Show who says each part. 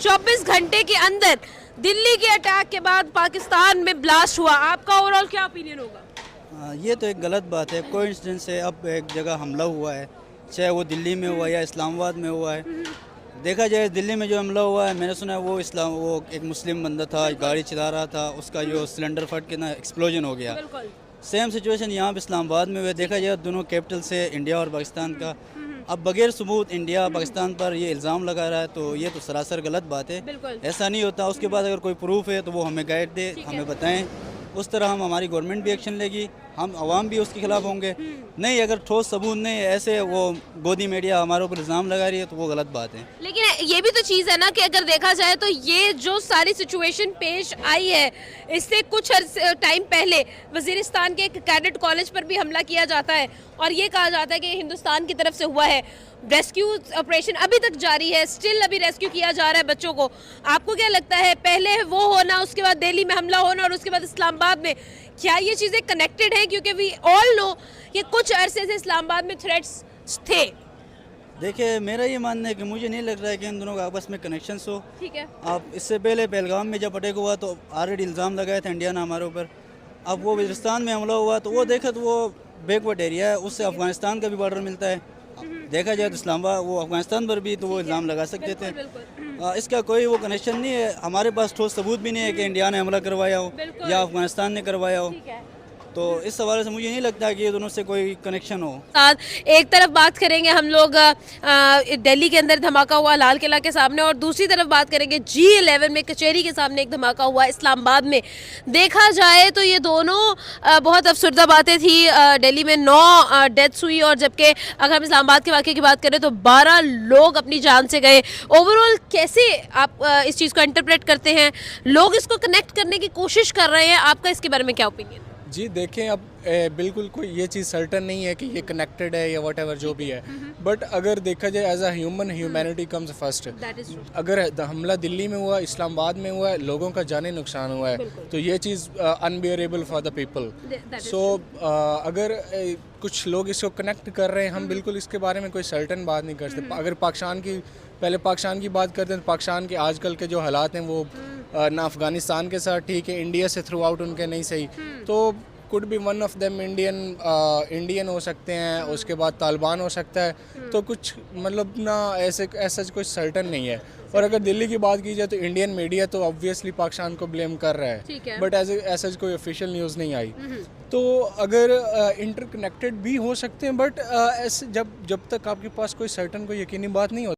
Speaker 1: 24 घंटे के अंदर दिल्ली के अटैक के बाद पाकिस्तान में ब्लास्ट हुआ, आपका ओवरऑल क्या ओपिनियन होगा?
Speaker 2: ये तो एक गलत बात है। कोइंसिडेंस से अब एक जगह हमला हुआ है, चाहे वो दिल्ली में हुआ या इस्लामाबाद में हुआ है। देखा जाए दिल्ली में जो हमला हुआ है, मैंने सुना है वो एक मुस्लिम बंदा था, गाड़ी चला रहा था, उसका जो सिलेंडर फट के ना एक्सप्लोजन हो गया।
Speaker 1: बिल्कुल।
Speaker 2: सेम सिचुएशन यहाँ पे इस्लामाबाद में हुआ। देखा जाए दोनों कैपिटल से इंडिया और पाकिस्तान का, अब बगैर सबूत इंडिया पाकिस्तान पर ये इल्ज़ाम लगा रहा है, तो ये तो सरासर गलत बात है।
Speaker 1: बिल्कुल।
Speaker 2: ऐसा नहीं होता। उसके बाद अगर कोई प्रूफ है तो वो हमें गाइड दे, हमें बताएं, उस तरह हमारी गवर्नमेंट भी एक्शन लेगी, हम आवाम भी उसके खिलाफ होंगे। नहीं, अगर ठोस सबूत नहीं है, ऐसे वो गोदी मीडिया हमारे ऊपर इल्ज़ाम लगा रही है, तो वो गलत बात है।
Speaker 1: लेकिन ये भी तो चीज़ है ना कि अगर देखा जाए तो ये जो सारी सिचुएशन पेश आई है, इससे कुछ टाइम पहले वजीरिस्तान के एक कैडेट कॉलेज पर भी हमला किया जाता है और ये कहा जाता है कि हिंदुस्तान की तरफ से हुआ है। रेस्क्यू ऑपरेशन अभी तक जारी है, स्टिल अभी रेस्क्यू किया जा रहा है बच्चों को। आपको क्या लगता है, पहले वो होना, उसके बाद दिल्ली में हमला होना और उसके बाद इस्लामाबाद में, क्या ये चीज़ें कनेक्टेड हैं? क्योंकि वी ऑल नो कि कुछ अरसे से इस्लामाबाद में थ्रेट्स थे।
Speaker 2: देखिए, मेरा ये मानना है कि मुझे नहीं लग रहा है कि इन दोनों का आपस में कनेक्शंस हो।
Speaker 1: ठीक है।
Speaker 2: आप इससे पहले पहलगाम में जब अटैक हुआ तो ऑलरेडी इल्ज़ाम लगाया था इंडिया ने हमारे ऊपर। अब वो वज़ीरिस्तान में हमला हुआ तो वो देखा तो वो बैकवर्ड एरिया है, उससे अफ़गानिस्तान का भी बॉर्डर मिलता है। देखा जाए तो इस्लामाबाद वो अफ़गानिस्तान पर भी तो वो इल्ज़ाम लगा सकते थे। इसका कोई वो कनेक्शन नहीं है। हमारे पास ठोस सबूत भी नहीं है कि इंडिया ने हमला करवाया हो या अफ़गानिस्तान ने करवाया हो। तो इस सवाल से मुझे नहीं लगता कि ये दोनों से कोई कनेक्शन हो।
Speaker 1: साथ एक तरफ बात करेंगे हम लोग दिल्ली के अंदर धमाका हुआ लाल किला के सामने, और दूसरी तरफ बात करेंगे G11 में कचहरी के सामने एक धमाका हुआ इस्लामाबाद में। देखा जाए तो ये दोनों बहुत अफसरदा बातें थी। दिल्ली में 9 डेथ्स हुई और जबकि अगर हम इस्लामाबाद के वाक़े की बात करें तो 12 लोग अपनी जान से गए। ओवरऑल कैसे आप इस चीज़ को इंटरप्रेट करते हैं? लोग इसको कनेक्ट करने की कोशिश कर रहे हैं, आपका इसके बारे में क्या ओपिनियन?
Speaker 3: जी देखें, अब बिल्कुल कोई ये चीज़ सर्टन नहीं है कि ये कनेक्टेड है या वट एवर जो भी है, बट अगर देखा जाए as a human, humanity comes first. अगर हमला दिल्ली में हुआ, इस्लामाबाद में हुआ, लोगों का जाने नुकसान हुआ है, तो ये चीज़ अनबियरेबल फॉर द पीपल। सो अगर कुछ लोग इसको कनेक्ट कर रहे हैं, हम बिल्कुल इसके बारे में कोई सर्टन बात नहीं कर सकते। अगर पहले पाकिस्तान की बात करते हैं तो पाकिस्तान के आजकल के जो हालात हैं वो ना अफ़गानिस्तान के साथ ठीक है, इंडिया से थ्रू आउट उनके नहीं सही, तो could be one of them Indian हो सकते हैं, उसके बाद तालिबान हो सकता है। तो कुछ मतलब ना ऐसा कुछ सर्टन नहीं है। और अगर दिल्ली की बात की जाए तो इंडियन मीडिया तो ऑब्वियसली पाकिस्तान को ब्लेम कर रहा है, बट ऐसा कोई ऑफिशियल न्यूज़ नहीं आई। तो अगर इंटरकनेक्टेड भी हो सकते हैं, बट ऐसे जब तक आपके पास कोई सर्टन कोई यकीनी बात नहीं होती।